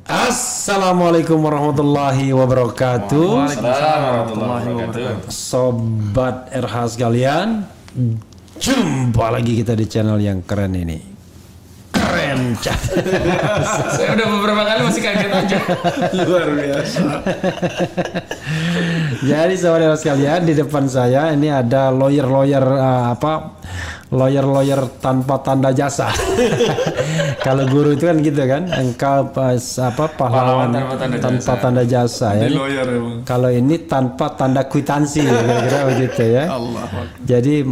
Assalamualaikum warahmatullahi wabarakatuh. Waalaikumsalam warahmatullahi wabarakatuh. Sobat RH sekalian, jumpa lagi kita di channel yang keren ini. Keren cat. Saya udah beberapa kali masih kaget aja. Luar biasa. Jadi sobat RH sekalian, di depan saya ini ada lawyer tanpa tanda jasa. Kalau guru itu kan gitu kan, engkau pahlawan tanpa tanda jasa ya. Kalau ini tanpa tanda kwitansi, kira-kira begitu ya. Jadi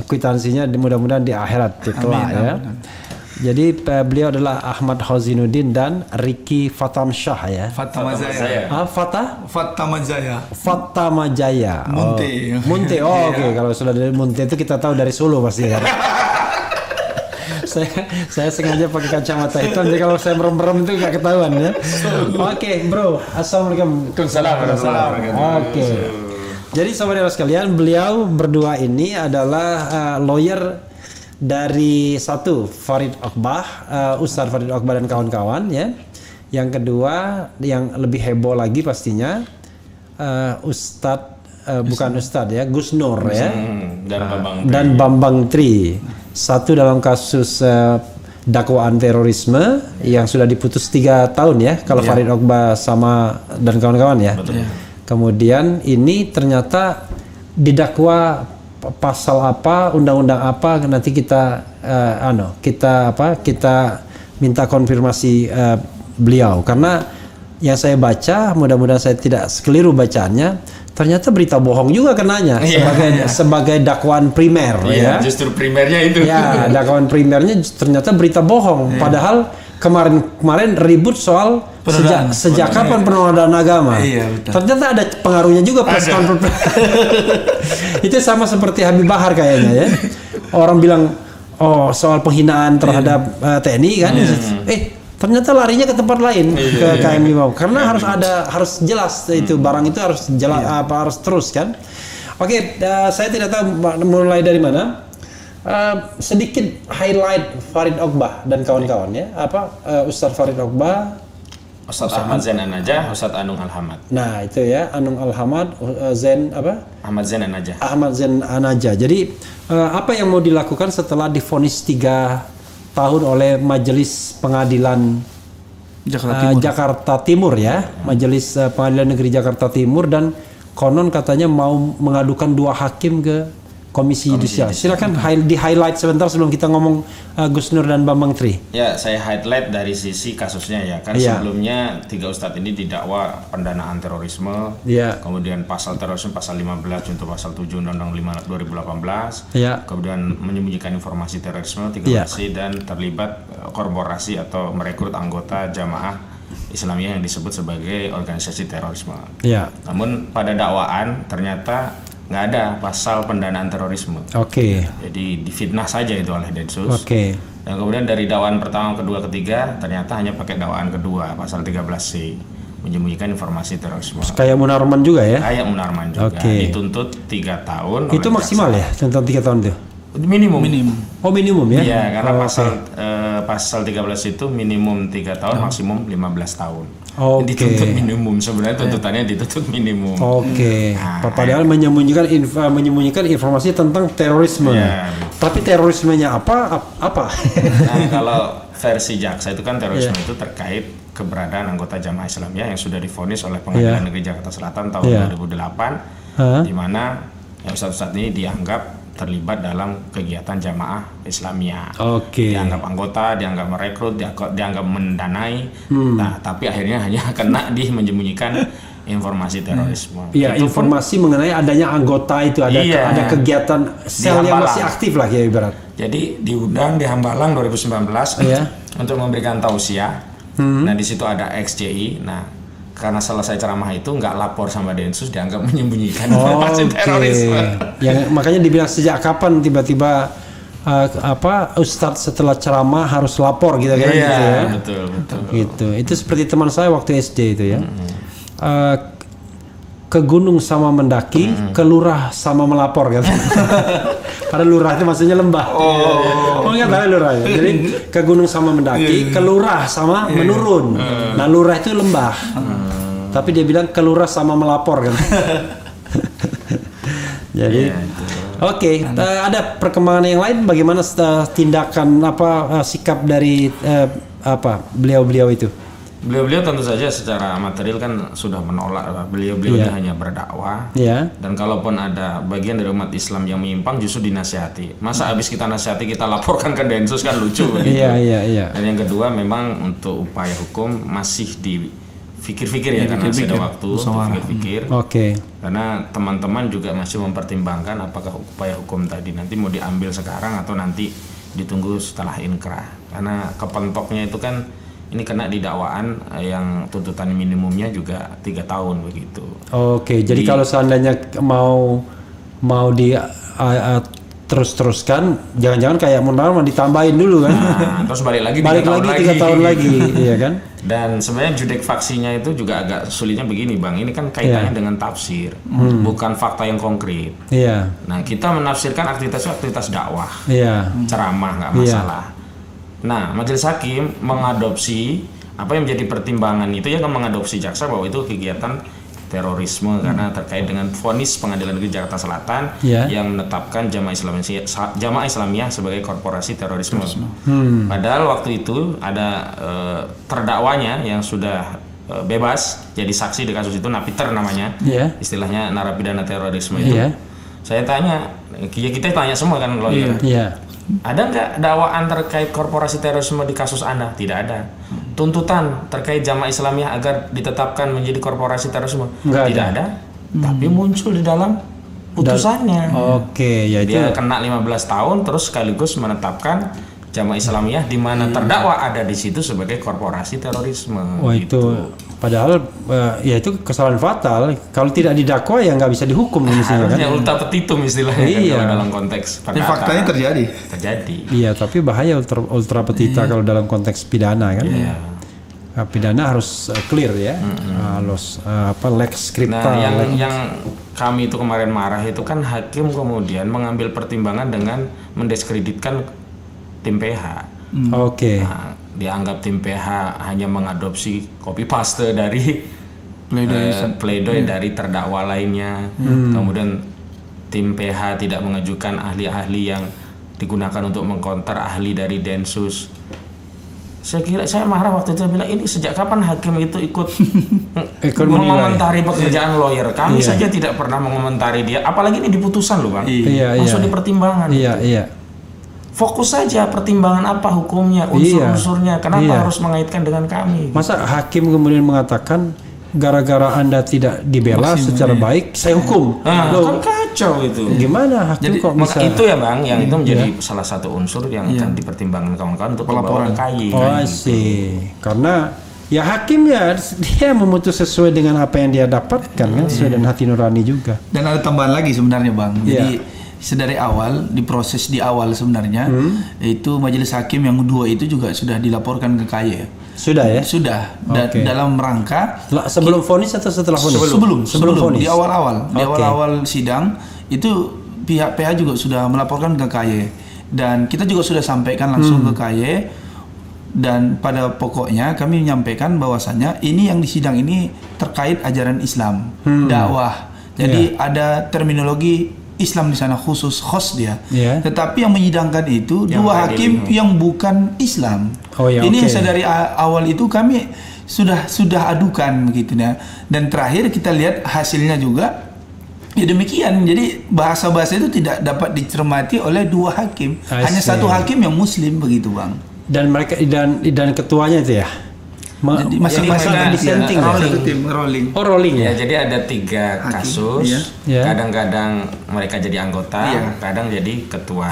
kwitansinya mudah-mudahan di akhirat kelak ya. Jadi beliau adalah Ahmad Hozinuddin dan Ricky Fatamsyah ya. Fatamajaya. Munte. Oke. Kalau sudah dari Munte itu kita tahu dari Solo pasti kan. saya sengaja pakai kacamata hitam jadi kalau saya merem-merem itu nggak ketahuan ya. Oke, bro. Assalamualaikum. Waalaikumsalam. Oke. Jadi saudara sekalian, beliau berdua ini adalah lawyer dari satu Farid Okbah, Ustadz Farid Okbah dan kawan-kawan ya. Yang kedua yang lebih heboh lagi pastinya bukan Ustadz ya, Gus Nur ya. Dan Bambang Tri. Satu dalam kasus dakwaan terorisme yang sudah diputus 3 tahun ya kalau Farid Okbah sama dan kawan-kawan ya. Kemudian ini ternyata didakwa pasal apa, undang-undang apa, nanti kita minta konfirmasi beliau karena yang saya baca, mudah-mudahan saya tidak keliru bacaannya, ternyata berita bohong juga kenanya sebagai dakwaan primer ya. Justru primernya itu. Ya, dakwaan primernya ternyata berita bohong. Padahal kemarin ribut soal sejak kapan penodaan agama. Ternyata ada pengaruhnya juga press conference. Itu sama seperti Habib Bahar kayaknya ya. Orang bilang soal penghinaan terhadap TNI kan. Ternyata larinya ke tempat lain ke KM Limau karena harus jelas itu barang itu harus jelas harus terus kan. Oke, saya tidak tahu mulai dari mana. Sedikit highlight Farid Okbah dan kawan-kawan ya. Ustadz Farid Okbah, Ustadz Ahmad Zain An-Najah, Ustadz Anung Al-Hamad. Nah, itu ya, Anung Al-Hamad, Ahmad Zain An-Najah. Ahmad Zain An-Najah. Jadi apa yang mau dilakukan setelah divonis 3 tahun oleh Majelis Pengadilan Jakarta Timur ya, Majelis Pengadilan Negeri Jakarta Timur, dan konon katanya mau mengadukan 2 hakim ke Komisi Yudisial. Silakan di highlight sebentar sebelum kita ngomong Gus Nur dan Bambang Tri. Ya, saya highlight dari sisi kasusnya ya. Kan sebelumnya 3 ustadz ini didakwa pendanaan terorisme. Kemudian pasal terorisme pasal 15 junto pasal 7 Undang-Undang 5 2018. Kemudian menyembunyikan informasi terorisme 13 dan terlibat korporasi atau merekrut anggota jamaah Islamiyah yang disebut sebagai organisasi terorisme. Namun pada dakwaan ternyata nggak ada pasal pendanaan terorisme. Jadi difitnah saja itu oleh Densus. Dan kemudian dari dakwaan pertama, kedua, ketiga ternyata hanya pakai dakwaan kedua pasal 13C, menyembunyikan informasi terorisme. Kayak Munarman juga ya? Kayak Munarman juga. Dituntut 3 tahun. Itu maksimal ya? Tuntut 3 tahun itu? Minimum. Oh, minimum ya? Iya, karena pasal 13 itu minimum 3 tahun, maksimum 15 tahun. Dituntut minimum, sebenarnya tuntutannya dituntut minimum. Padahal menyembunyikan informasi tentang terorisme. Tapi terorismenya apa? Nah, kalau versi jaksa itu kan terorisme itu terkait keberadaan anggota jamaah Islamiyah yang sudah divonis oleh Pengadilan Negeri Jakarta Selatan tahun 2008, di mana ustadz ini dianggap terlibat dalam kegiatan jamaah Islamiyah. Dianggap anggota, dianggap merekrut, dianggap mendanai. Nah, tapi akhirnya hanya kena di menyembunyikan informasi terorisme. Informasi mengenai adanya anggota itu, ada kegiatan sel yang masih aktif lah ya ibarat. Jadi diundang di Hambalang 2019 untuk memberikan tausiah. Nah, di situ ada XJI. Nah, karena selesai ceramah itu nggak lapor sama Densus, dianggap menyembunyikan informasi terorisme. Makanya dibilang sejak kapan tiba-tiba Ustadz setelah ceramah harus lapor gitu kan? Betul. Gitu. Itu seperti teman saya waktu SD itu ya. ke gunung sama mendaki, ke lurah sama melapor kan. Padahal lurah itu maksudnya lembah. Nggak tahu lurah ya. Jadi ke gunung sama mendaki, ke lurah sama menurun. Nah lurah itu lembah. Tapi dia bilang ke lurah sama melapor kan. Jadi oke, ada perkembangan yang lain bagaimana tindakan sikap dari beliau-beliau itu? Beliau-beliau tentu saja secara material kan sudah menolak. Beliau-beliau ini hanya berdakwah. Dan kalaupun ada bagian dari umat Islam yang menyimpang justru dinasihati. Masa habis kita nasihati kita laporkan ke Densus kan lucu begitu. Dan yang kedua memang untuk upaya hukum masih dipikir-pikir karena masih ada waktu untuk pikir-pikir. Karena teman-teman juga masih mempertimbangkan apakah upaya hukum tadi nanti mau diambil sekarang atau nanti ditunggu setelah inkrah. Karena kepentoknya itu kan ini kena di dakwaan yang tuntutan minimumnya juga 3 tahun begitu. Jadi kalau seandainya mau terus-teruskan, jangan-jangan kayak Munawar ditambahin dulu kan? Terus balik lagi 3 tahun lagi, iya kan? Dan sebenarnya judek faksinya itu juga agak sulitnya begini bang, ini kan kaitannya dengan tafsir, bukan fakta yang konkret. Nah kita menafsirkan aktivitas dakwah, ceramah nggak masalah. Nah, majelis hakim mengadopsi apa yang menjadi pertimbangan itu kan mengadopsi jaksa bahwa itu kegiatan terorisme karena terkait dengan vonis Pengadilan Negeri Jakarta Selatan yang menetapkan Jamaah Islamiyah sebagai korporasi terorisme. Padahal waktu itu ada terdakwanya yang sudah bebas jadi saksi di kasus itu, napiter namanya, istilahnya narapidana terorisme itu. Saya tanya, kita tanya semua kan lawyer. Ada nggak dakwaan terkait korporasi terorisme di kasus Anda? Tidak ada. Tuntutan terkait Jamaah Islamiyah agar ditetapkan menjadi korporasi terorisme? Tidak ada. Tapi muncul di dalam putusannya. Dia kena 15 tahun terus sekaligus menetapkan Jamaah Islamiyah di mana terdakwa ada di situ sebagai korporasi terorisme. Itu padahal itu kesalahan fatal. Kalau tidak didakwa ya nggak bisa dihukum harusnya kan? Ulta petitum istilahnya kan dalam konteks perdata. Faktanya terjadi. Tapi bahaya ultra petita kalau dalam konteks pidana kan. Pidana harus clear ya. Harus lex scripta. Yang kami itu kemarin marah itu kan hakim kemudian mengambil pertimbangan dengan mendiskreditkan tim PH. Dianggap tim PH hanya mengadopsi copy paste dari pledoi dari terdakwa lainnya. Kemudian tim PH tidak mengajukan ahli-ahli yang digunakan untuk mengkonter ahli dari Densus. Saya marah waktu itu, bilang ini sejak kapan hakim itu ikut mengomentari pekerjaan lawyer? Kami saja tidak pernah mengomentari dia, apalagi ini di putusan loh bang. Masuk di pertimbangan. Fokus saja pertimbangan apa hukumnya, unsur-unsurnya, kenapa harus mengaitkan dengan kami? Masa hakim kemudian mengatakan gara-gara Anda tidak dibela secara baik, saya hukum. Kan kacau itu. Gimana hakim kok bisa? Itu ya bang, yang itu menjadi salah satu unsur yang akan dipertimbangkan kawan-kawan untuk pelaporan KAY. Karena ya hakim dia memutus sesuai dengan apa yang dia dapatkan kan, sesuai dengan hati nurani juga. Dan ada tambahan lagi sebenarnya bang. Jadi sedari awal, diproses di awal sebenarnya itu majelis hakim yang kedua itu juga sudah dilaporkan ke KAY. Sudah ya? Sudah. Dalam rangka sebelum vonis atau setelah vonis? Sebelum vonis. Di awal-awal sidang itu pihak PH juga sudah melaporkan ke KAY dan kita juga sudah sampaikan langsung ke KAY, dan pada pokoknya kami menyampaikan bahwasannya ini yang di sidang ini terkait ajaran Islam, dakwah. Jadi ada terminologi Islam di sana khusus dia. Tetapi yang menyidangkan itu dua hakim yang bukan Islam. Ini yang dari awal itu kami sudah adukan begitu ya. Dan terakhir kita lihat hasilnya juga ya demikian. Jadi bahasa-bahasa itu tidak dapat dicermati oleh dua hakim. Hanya satu hakim yang muslim begitu bang. Dan mereka dan ketuanya itu ya. Masing-masing dissenting rolling ya. Jadi ada 3 kasus. Kadang-kadang mereka jadi anggota, kadang jadi ketua.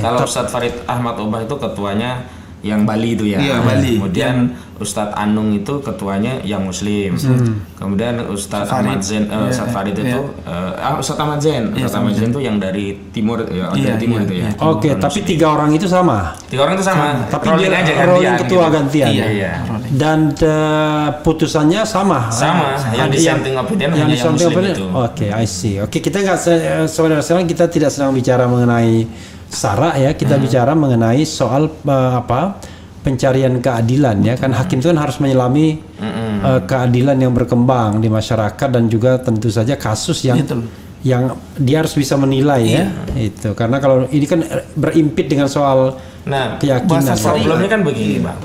Kalau Ustadz Farid Ahmad Obah itu ketuanya yang Bali itu ya. Iya, Bali. Kemudian Ustadz Anung itu ketuanya yang Muslim. Kemudian Ustadz Ahmad Zain, Ustadz Farid itu Ustadz Ahmad Zain. Ustadz Ahmad Zain itu yang dari timur ya, dari timur itu ya. Oke, tapi 3 orang itu sama. 3 orang itu sama. Tapi dia rolling ketua gitu. Gantian. Iya. Dan putusannya sama. Sama. Yang dissenting opinion hanya yang Muslim itu. Oke, I see. Oke, kita nggak sebenarnya kita tidak sedang bicara mengenai sara ya, kita bicara mengenai soal pencarian keadilan ya kan. Hakim itu kan harus menyelami keadilan yang berkembang di masyarakat dan juga tentu saja kasus yang dia harus bisa menilai ya itu, karena kalau ini kan berimpit dengan soal keyakinan. Problemnya kan begini Bang,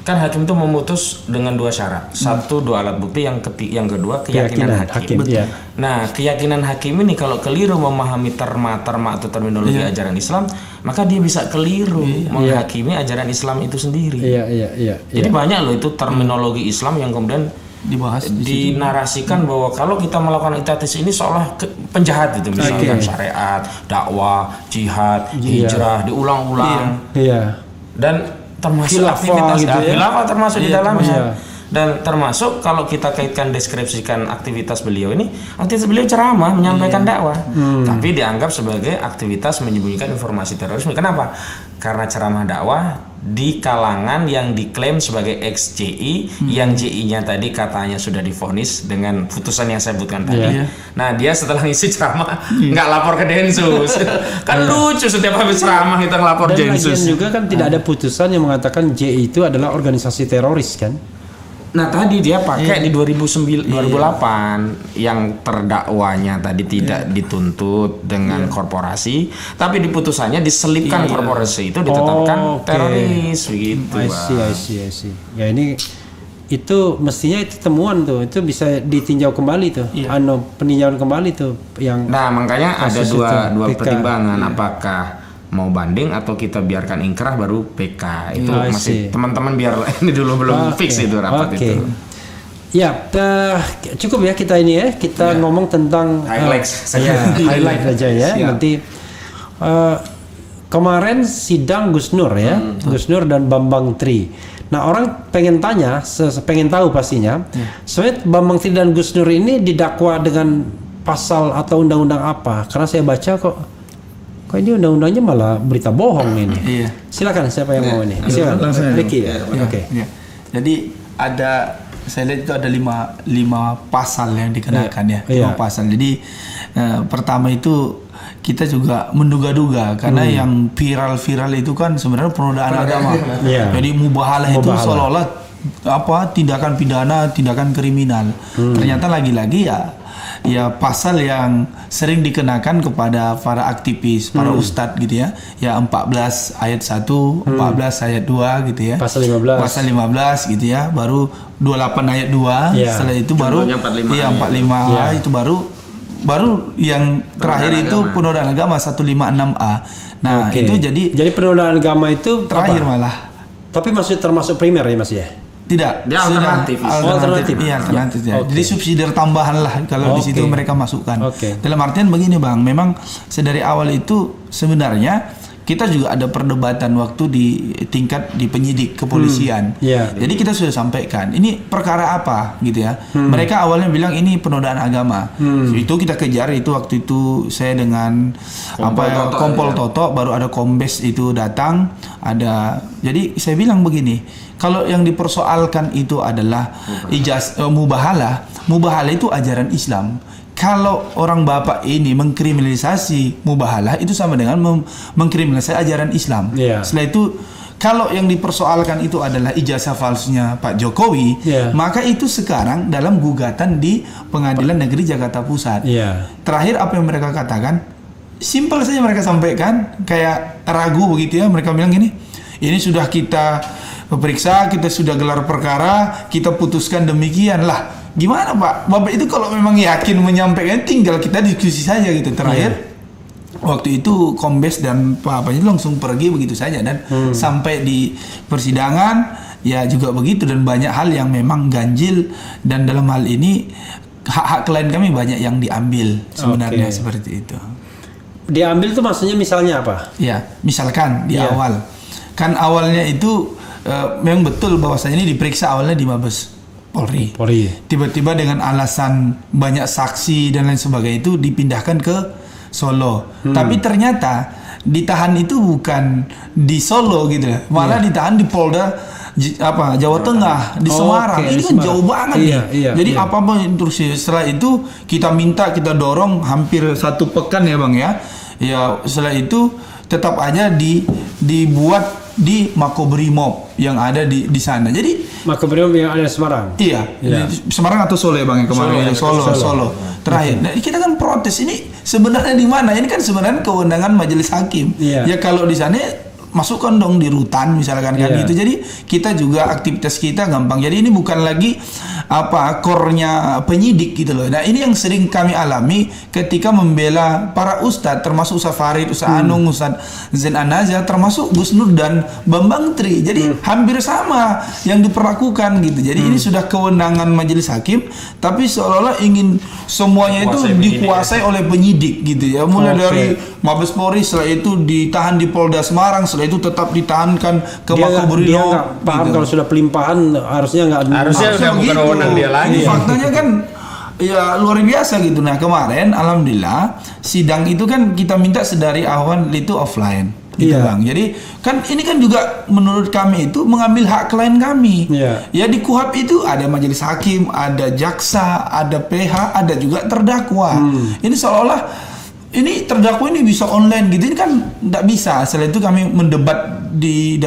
kan hakim itu memutus dengan 2 syarat. 1, 2 alat bukti, yang kedua keyakinan hakim. Nah, keyakinan hakim ini kalau keliru memahami terma atau terminologi ajaran Islam, maka dia bisa keliru menghakimi ajaran Islam itu sendiri. Jadi banyak loh itu terminologi Islam yang kemudian dibahas dinarasikan bahwa kalau kita melakukan itatis ini seolah penjahat itu, misalkan syariat, dakwah, jihad, hijrah diulang-ulang. Dan termasuk aktivitas khilafah termasuk di dalamnya. Dan termasuk kalau kita kaitkan deskripsikan aktivitas beliau ini, aktivitas beliau ceramah, menyampaikan dakwah, tapi dianggap sebagai aktivitas menyembunyikan informasi terorisme. Kenapa? Karena ceramah dakwah di kalangan yang diklaim sebagai ex-JI, yang JI-nya tadi katanya sudah divonis dengan putusan yang saya sebutkan tadi. Nah, dia setelah ngisi ceramah nggak lapor ke Densus. Kan lucu, setiap habis ceramah kita ngelapor Densus. Dan juga kan tidak ada putusan yang mengatakan JI itu adalah organisasi teroris kan. Nah, tadi dia pakai di 2008 yang terdakwanya tadi tidak dituntut dengan korporasi, tapi di putusannya diselipkan korporasi itu ditetapkan teroris begitu. I see. Ya ini itu mestinya itu temuan tuh, itu bisa ditinjau kembali tuh, peninjauan kembali tuh yang. Nah, makanya ada dua pertimbangan, apakah mau banding atau kita biarkan ingkrah baru PK. Itu masih teman-teman biar ini dulu belum fix itu rapat itu. Ya, cukup ya kita ini ya, kita ngomong tentang highlight aja ya. Nanti kemarin sidang Gus Nur ya, Gus Nur dan Bambang Tri. Nah, orang pengen tahu pastinya, sebenarnya Bambang Tri dan Gus Nur ini didakwa dengan pasal atau undang-undang apa? Karena saya baca kok ini undang-undangnya malah berita bohong ini. Silakan, siapa yang mau ini? Silakan. Ricky. Oke. Jadi saya lihat itu ada 5 pasal yang dikenakan 5 pasal. Jadi pertama itu kita juga menduga-duga karena yang viral itu kan sebenarnya penodaan agama. Jadi mubahalah itu seolah-olah tindakan pidana, tindakan kriminal. Ternyata lagi-lagi ya pasal yang sering dikenakan kepada para aktivis, para ustadz gitu ya. Ya 14 ayat 1, 14 ayat 2 gitu ya. Pasal 15 gitu ya. Baru 28 ayat 2. Setelah itu baru 45 itu baru yang terakhir itu penodaan agama 156A. Nah, itu jadi penodaan agama itu terakhir malah. Tapi masih termasuk primer ya Mas ya? Tidak, dia alternatif. Iya, alternatif ya. Jadi subsidiar tambahan lah kalau di situ mereka masukkan. Dalam artian begini Bang, memang sedari awal itu sebenarnya kita juga ada perdebatan waktu di tingkat di penyidik kepolisian. Jadi kita sudah sampaikan ini perkara apa gitu ya. Mereka awalnya bilang ini penodaan agama. Itu kita kejar, itu waktu itu saya dengan Kompol Toto, baru ada Kombes itu datang, jadi saya bilang begini, kalau yang dipersoalkan itu adalah mubahalah itu ajaran Islam. Kalau orang bapak ini mengkriminalisasi mubahalah itu sama dengan mengkriminalisasi ajaran Islam. Setelah itu kalau yang dipersoalkan itu adalah ijazah palsunya Pak Jokowi, maka itu sekarang dalam gugatan di Pengadilan Negeri Jakarta Pusat. Terakhir apa yang mereka katakan? Simpel saja mereka sampaikan, kayak ragu begitu ya. Mereka bilang gini, ini sudah kita periksa, kita sudah gelar perkara, kita putuskan demikian lah. Gimana Pak? Bapak itu kalau memang yakin menyampaikan, tinggal kita diskusi saja gitu. Terakhir waktu itu Kombes dan Pak itu langsung pergi begitu saja, dan sampai di persidangan ya juga begitu, dan banyak hal yang memang ganjil, dan dalam hal ini hak-hak klien kami banyak yang diambil sebenarnya. Seperti itu. Diambil itu maksudnya misalnya apa? Ya, misalkan di awal kan awalnya itu memang betul bahwasanya ini diperiksa awalnya di Mabes Polri. Tiba-tiba dengan alasan banyak saksi dan lain sebagainya itu dipindahkan ke Solo. Tapi ternyata ditahan itu bukan di Solo gitu ya, malah ditahan di Polda Jawa Tengah di Semarang. Ini kan jauh banget nih. Jadi apa-apa instruksi setelah itu kita dorong hampir 1 pekan ya Bang ya. Ya setelah itu tetap aja dibuat di Makobrimob yang ada di sana. Jadi Makobrimob yang ada di Semarang. Iya. Semarang atau Solo ya Bang ya kemarin? Solo. Terakhir. Nah, kita kan protes ini sebenarnya di mana? Ini kan sebenarnya kewenangan majelis hakim. Ya kalau di sana masukkan dong di rutan misalkan kan gitu. Jadi kita juga aktivitas kita gampang. Jadi ini bukan lagi core-nya penyidik gitu loh. Nah, ini yang sering kami alami ketika membela para ustadz, termasuk Ustaz Farid, Ustaz Anung, Ustaz Zain An-Nazar, termasuk Gus Nur dan Bambang Tri. Jadi hampir sama yang diperlakukan gitu. Jadi ini sudah kewenangan majelis hakim, tapi seolah-olah ingin semuanya itu dikuasai oleh penyidik gitu ya. Mulai dari Mabes Polri, setelah itu ditahan di Polda Semarang, setelah itu tetap ditahankan ke Makobrimob. Dia nggak paham gitu. Kalau sudah pelimpahan harusnya bukan wewenang dia lagi. Faktanya kan ya luar biasa gitu. Nah kemarin alhamdulillah sidang itu kan kita minta sedari awal itu offline gitu Bang. Jadi kan ini kan juga menurut kami itu mengambil hak klien kami. Ya di KUHP itu ada majelis hakim, ada jaksa, ada PH, ada juga terdakwa. Ini seolah-olah ini terdakwa ini bisa online gitu, ini kan tidak bisa. Setelah itu kami mendebat di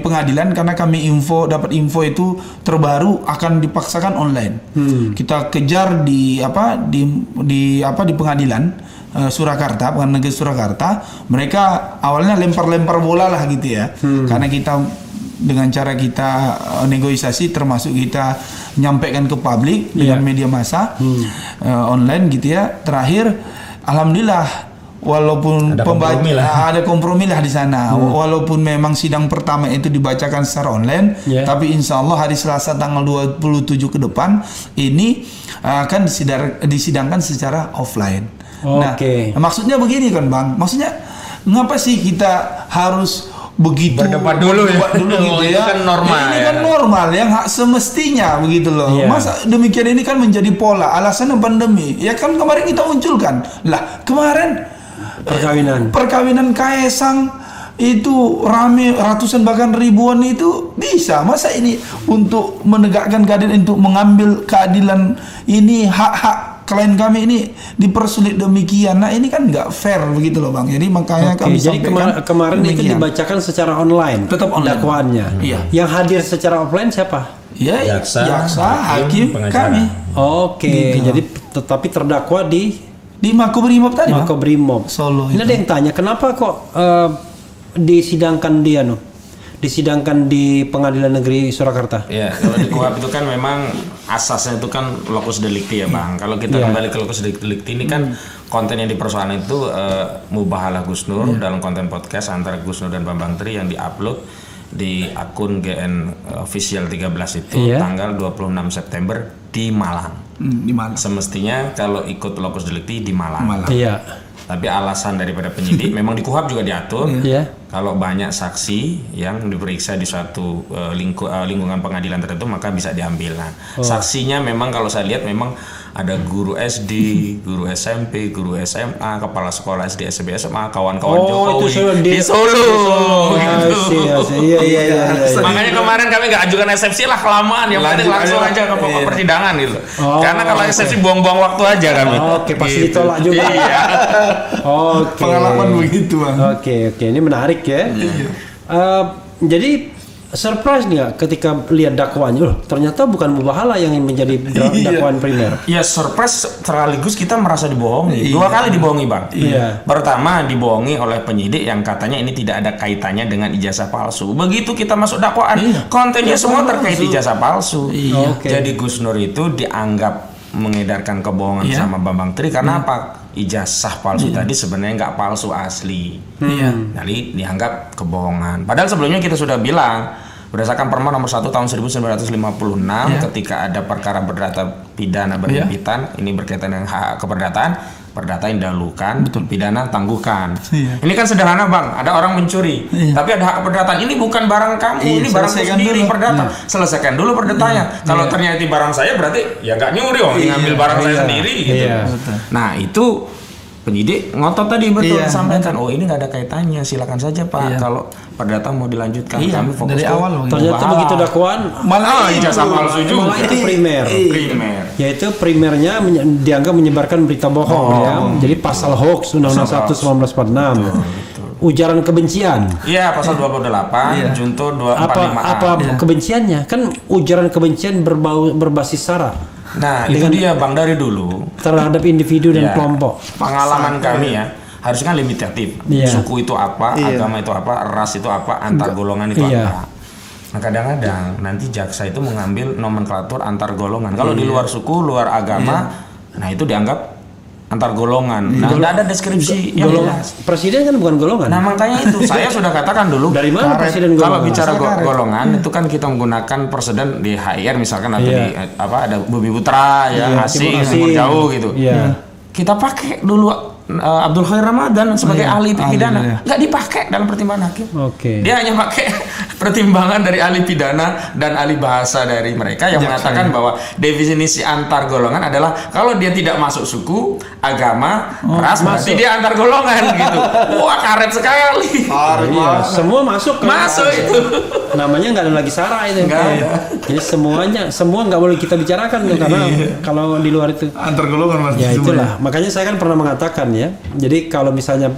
pengadilan karena kami dapat info itu terbaru akan dipaksakan online. Kita kejar di pengadilan Surakarta, Pengadilan Negeri Surakarta. Mereka awalnya lempar-lempar bola lah gitu ya, karena kita dengan cara kita negosiasi, termasuk kita menyampaikan ke publik dengan media massa online gitu ya. Terakhir alhamdulillah, walaupun ada kompromi lah di sana. Walaupun memang sidang pertama itu dibacakan secara online, tapi insya Allah hari Selasa tanggal 27 ke depan ini akan disidangkan secara offline. Nah, maksudnya begini kan Bang, maksudnya ngapa sih kita harus begitu berdebat dulu gitu ya? Kan normal. Ini kan normal yang hak semestinya begitu loh. Masa demikian ini kan menjadi pola. Alasannya pandemi. Ya kan kemarin kita munculkan. Lah, kemarin perkawinan Kaesang itu rame ratusan bahkan ribuan itu bisa. Masa ini untuk menegakkan keadilan, untuk mengambil keadilan ini hak-hak klien kami ini dipersulit demikian. Nah ini kan nggak fair begitu loh Bang. Jadi makanya kami sampaikan kemarin itu dibacakan secara online, tetap online dakwaannya. Yang hadir secara offline siapa? Ya jaksa, hakim, kami. Gitu. Jadi tetapi terdakwa di Makobrimob tadi. Makobrimob Solo. Ini ada yang tanya kenapa kok disidangkan disidangkan di Pengadilan Negeri Surakarta. Ya, kalau di KUHP itu kan memang asasnya itu kan locus delicti ya Bang. Kalau kita kembali ke locus delicti ini kan konten yang dipersoalkan itu mubahalah Gus Nur dalam konten podcast antara Gus Nur dan Bambang Tri yang diupload di akun GN Official 13 itu tanggal 26 September di Malang. Di Malang. Semestinya kalau ikut locus delicti di Malang. Tapi alasan daripada penyidik memang di KUHP juga diatur kalau banyak saksi yang diperiksa di suatu lingkungan pengadilan tertentu maka bisa diambil. Nah, saksinya memang kalau saya lihat memang ada guru SD, guru SMP, guru SMA, kepala sekolah SD, SMP, SMA, kawan-kawan Jokowi di Solo. Iya. Makanya kemarin kami nggak ajukan eksepsi lah, kelamaan. Yang penting langsung aja ke pokok persidangan gitu. Karena kalau eksepsi buang-buang waktu aja kami. Pasti ditolak juga. Pengalaman begitu Bang. Oke, ini menarik ya. Jadi surprise nggak ketika lihat dakwaannya? Ternyata bukan mubahalah yang menjadi dakwaan primer. Ya surprise sekaligus kita merasa dibohongi. 2 kali dibohongi Bang. Pertama dibohongi oleh penyidik yang katanya ini tidak ada kaitannya dengan ijazah palsu. Begitu kita masuk dakwaan, kontennya semua terkait ijazah palsu. Jadi Gus Nur itu dianggap mengedarkan kebohongan sama Bambang Tri karena apa? Ijazah palsu tadi sebenarnya nggak palsu asli. Jadi dianggap kebohongan. Padahal sebelumnya kita sudah bilang berdasarkan Perma nomor 1 tahun 1956 ketika ada perkara perdata pidana berhimpitan ini berkaitan dengan hak keperdataan, Perdata yang dahulukan, pidana tangguhkan. Ini kan sederhana Bang, ada orang mencuri, tapi ada hak perdata. Ini bukan barang kamu, ini barang sendiri perdata. Selesaikan dulu perdatanya. Kalau ternyata barang saya berarti ya nggak nyuri, ngambil barang saya sendiri gitu. Nah itu penyidik ngotot tadi sampaikan, ini nggak ada kaitannya, silakan saja Pak. Kalau perdata mau dilanjutkan, kami fokus dari awal. Ternyata begitu dakwaan malah ijazah palsu juga. Malah itu primer. Yaitu primernya dianggap menyebarkan berita bohong Jadi pasal hoax Undang-Undang 1 1946. Ujaran kebencian. Iya, pasal 28, junto 245. Apa kebenciannya? Kan ujaran kebencian berbasis sara. Nah, itu dia Bang, dari dulu terhadap individu dan kelompok. Pengalaman kami harusnya kan limitatif. Suku itu apa, agama itu apa, ras itu apa, antar golongan itu apa. Nah, kadang-kadang nanti jaksa itu mengambil nomenklatur antar golongan. Kalau di luar suku, luar agama, nah itu dianggap antar golongan. Nah, tidak ada deskripsi yang jelas. Presiden kan bukan golongan. Nah, makanya itu saya sudah katakan dulu. Dari mana presiden golongan? Kalau bicara golongan itu kan kita menggunakan presiden di HIR misalkan atau di ada Bumi Putra asing, Timur Jauh gitu. Kita pakai dulu Abdul Khair Ramadan sebagai ahli pidana, nggak dipakai dalam pertimbangan hakim. Dia hanya pakai pertimbangan dari ahli pidana dan ahli bahasa dari mereka yang mengatakan bahwa definisi antar golongan adalah kalau dia tidak masuk suku, agama, ras, berarti dia antar golongan gitu. Wah, karet sekali. Semua masuk. Masuk itu. Namanya nggak ada lagi sara itu. Jadi semua nggak boleh kita bicarakan tuh karena kalau di luar itu antar golongan. Ya itulah. Makanya saya kan pernah mengatakan jadi kalau misalnya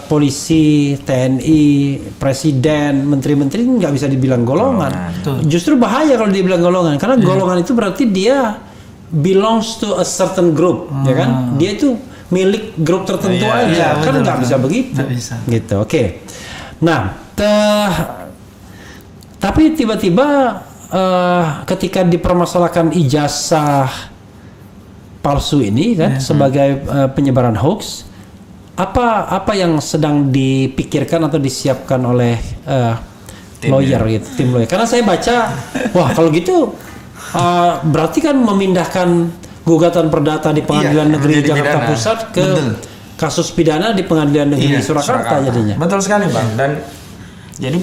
polisi, TNI, presiden, menteri-menteri nggak bisa dibilang golongan. Justru bahaya kalau dibilang golongan, karena golongan itu berarti dia belongs to a certain group, ya kan? Dia itu milik grup tertentu aja, kan nggak bisa begitu. Gitu, oke. Nah, tapi tiba-tiba ketika dipermasalahkan ijazah palsu ini kan sebagai penyebaran hoax, apa yang sedang dipikirkan atau disiapkan oleh lawyer gitu, tim lawyer? Karena saya baca, wah kalau gitu berarti kan memindahkan gugatan perdata di Pengadilan Negeri Jakarta Pusat ke kasus pidana di Pengadilan Negeri Surakarta jadinya. Betul sekali Bang, dan jadi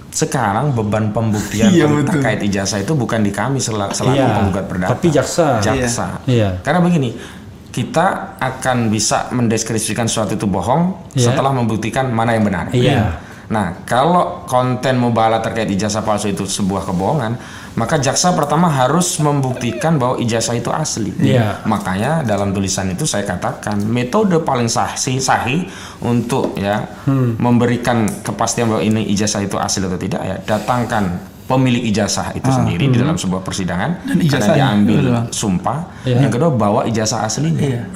sekarang beban pembuktian terkait ijazah itu bukan di kami selaku penggugat perdata, tapi jaksa. Karena begini, kita akan bisa mendeskripsikan sesuatu itu bohong setelah membuktikan mana yang benar. Nah, kalau konten mubahalah terkait ijazah palsu itu sebuah kebohongan, maka jaksa pertama harus membuktikan bahwa ijazah itu asli. Makanya dalam tulisan itu saya katakan metode paling sahih untuk memberikan kepastian bahwa ini ijazah itu asli atau tidak, datangkan pemilik ijazah itu sendiri di dalam sebuah persidangan karena dia ambil sumpah. Yang kedua, bawa ijazah aslinya.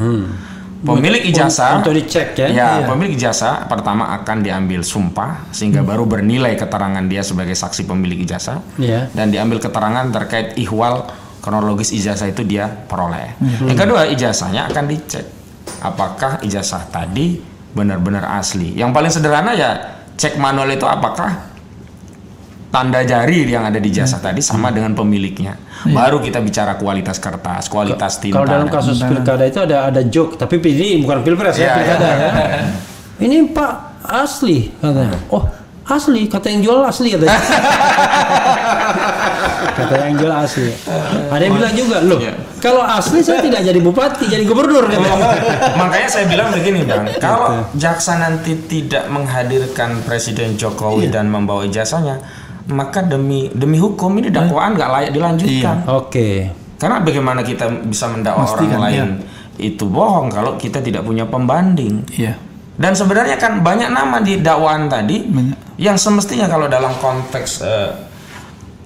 Pemilik ijazah untuk dicek pemilik ijazah pertama akan diambil sumpah sehingga baru bernilai keterangan dia sebagai saksi pemilik ijazah, dan diambil keterangan terkait ihwal kronologis ijazah itu dia peroleh. Yang kedua, ijazahnya akan dicek apakah ijazah tadi benar-benar asli. Yang paling sederhana cek manual itu apakah tanda jari yang ada di ijazah tadi sama dengan pemiliknya. Baru kita bicara kualitas kertas, kualitas tinta. Kalau dalam kasus pilkada itu ada joke, tapi ini bukan pilpres pilkada Ini Pak asli katanya. Oh, asli, kata yang jual asli katanya. Kata yang jual asli. Ada yang bilang juga, loh, kalau asli saya tidak jadi bupati, jadi gubernur. Makanya saya bilang begini Bang, kalau jaksa nanti tidak menghadirkan Presiden Jokowi dan membawa ijazahnya, maka demi hukum ini dakwaan nggak layak dilanjutkan. Karena bagaimana kita bisa mendakwa orang lain itu bohong kalau kita tidak punya pembanding. Dan sebenarnya kan banyak nama di dakwaan tadi yang semestinya kalau dalam konteks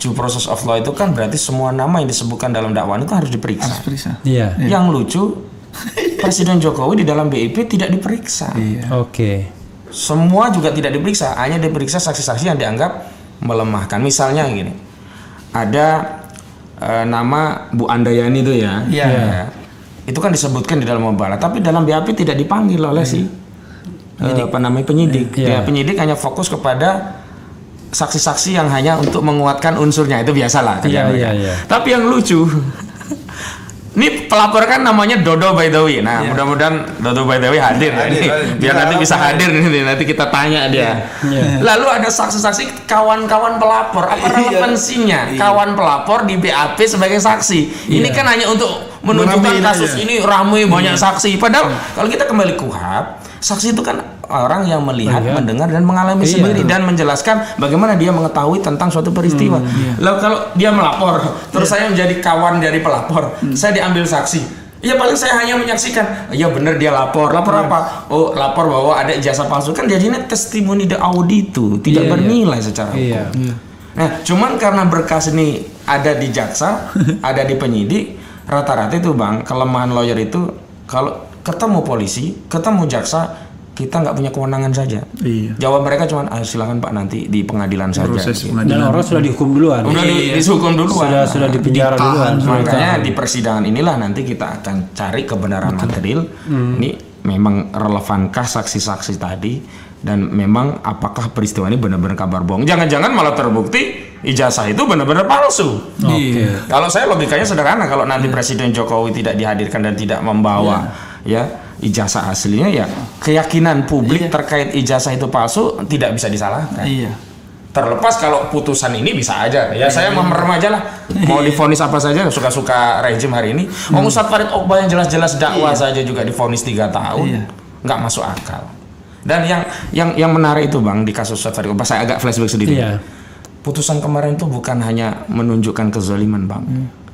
due process of law itu kan berarti semua nama yang disebutkan dalam dakwaan itu harus diperiksa. Yang lucu, Presiden Jokowi di dalam BIP tidak diperiksa. Semua juga tidak diperiksa, hanya diperiksa saksi-saksi yang dianggap melemahkan. Misalnya gini, ada nama Bu Andayani itu itu kan disebutkan di dalam mubahalah, tapi dalam BAP tidak dipanggil oleh penyidik. Penyidik hanya fokus kepada saksi-saksi yang hanya untuk menguatkan unsurnya, itu biasalah. Tapi yang lucu, Ini pelapor kan namanya Dodo Baidawi. Nah, mudah-mudahan Dodo Baidawi hadir ya ini. Biar nanti bisa hadir nih, nanti kita tanya dia. Lalu ada saksi-saksi kawan-kawan pelapor. Apa relevansinya kawan pelapor di BAP sebagai saksi? Ini kan hanya untuk menunjukkan kasus ini ramai banyak saksi. Padahal kalau kita kembali KUHAP, saksi itu kan orang yang melihat, mendengar dan mengalami sendiri dan menjelaskan bagaimana dia mengetahui tentang suatu peristiwa. Lalu kalau dia melapor, terus saya menjadi kawan dari pelapor, saya diambil saksi. Ya paling saya hanya menyaksikan, ya benar dia lapor apa? Oh lapor bahwa ada ijazah palsu, kan jadinya testimoni de audito, tidak bernilai secara hukum. Nah cuman karena berkas ini ada di jaksa, ada di penyidik, rata-rata itu Bang, kelemahan lawyer itu kalau ketemu polisi, ketemu jaksa, kita nggak punya kewenangan saja. Jawab mereka cuma silakan Pak nanti di pengadilan saja. Dan orang sudah dihukum duluan. Udah dihukum duluan. Sudah dipenjara duluan. Makanya di persidangan inilah nanti kita akan cari kebenaran material. Ini memang relevankah saksi-saksi tadi dan memang apakah peristiwa ini benar-benar kabar bohong? Jangan-jangan malah terbukti ijazah itu benar-benar palsu. Kalau saya logikanya sederhana, kalau nanti Presiden Jokowi tidak dihadirkan dan tidak membawa ijazah aslinya, ya keyakinan publik terkait ijazah itu palsu tidak bisa disalahkan. Terlepas kalau putusan ini bisa aja saya memerem aja lah, mau divonis apa saja, suka-suka rejim hari ini. Ustadz Farid Oqbah yang jelas-jelas dakwah saja juga divonis 3 tahun, nggak masuk akal. Dan yang menarik itu Bang, di kasus Ustadz Farid Oqbah, saya agak flashback sedikit. Putusan kemarin itu bukan hanya menunjukkan kezaliman Bang,